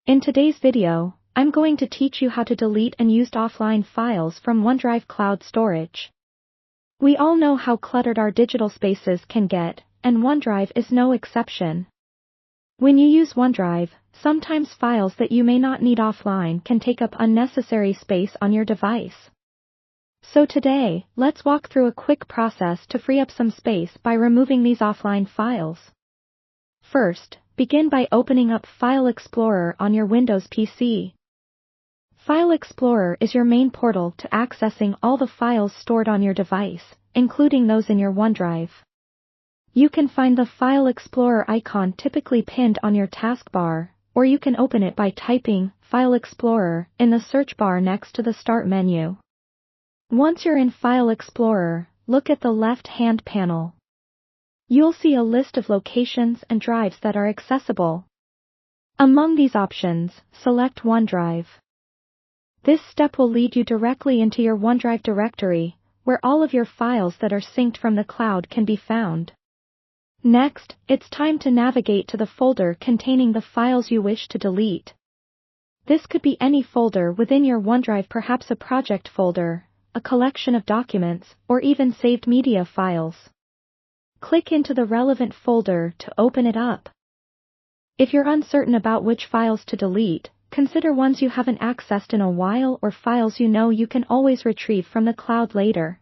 In today's video, I'm going to teach you how to delete unused offline files from OneDrive cloud storage. We all know how cluttered our digital spaces can get, and OneDrive is no exception. When you use OneDrive, sometimes files that you may not need offline can take up unnecessary space on your device. So today, let's walk through a quick process to free up some space by removing these offline files. First, begin by opening up File Explorer on your Windows PC. File Explorer is your main portal to accessing all the files stored on your device, including those in your OneDrive. You can find the File Explorer icon typically pinned on your taskbar, or you can open it by typing File Explorer in the search bar next to the Start menu. Once you're in File Explorer, look at the left-hand panel. You'll see a list of locations and drives that are accessible. Among these options, select OneDrive. This step will lead you directly into your OneDrive directory, where all of your files that are synced from the cloud can be found. Next, it's time to navigate to the folder containing the files you wish to delete. This could be any folder within your OneDrive, perhaps a project folder, a collection of documents, or even saved media files. Click into the relevant folder to open it up. If you're uncertain about which files to delete, consider ones you haven't accessed in a while or files you know you can always retrieve from the cloud later.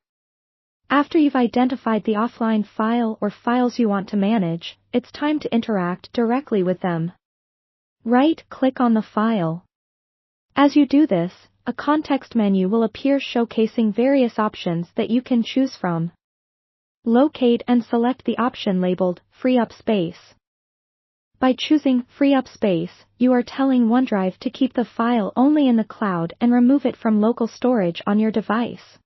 After you've identified the offline file or files you want to manage, it's time to interact directly with them. Right-click on the file. As you do this, a context menu will appear showcasing various options that you can choose from. Locate and select the option labeled Free Up Space. By choosing Free Up Space, you are telling OneDrive to keep the file only in the cloud and remove it from local storage on your device.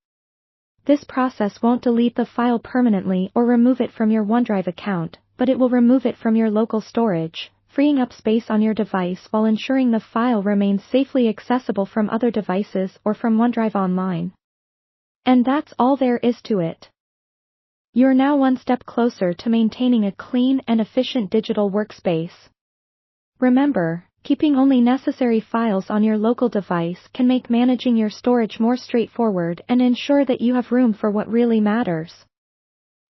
This process won't delete the file permanently or remove it from your OneDrive account, but it will remove it from your local storage, freeing up space on your device while ensuring the file remains safely accessible from other devices or from OneDrive Online. And that's all there is to it. You're now one step closer to maintaining a clean and efficient digital workspace. Remember, keeping only necessary files on your local device can make managing your storage more straightforward and ensure that you have room for what really matters.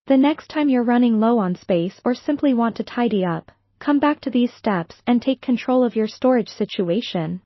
The next time you're running low on space or simply want to tidy up, come back to these steps and take control of your storage situation.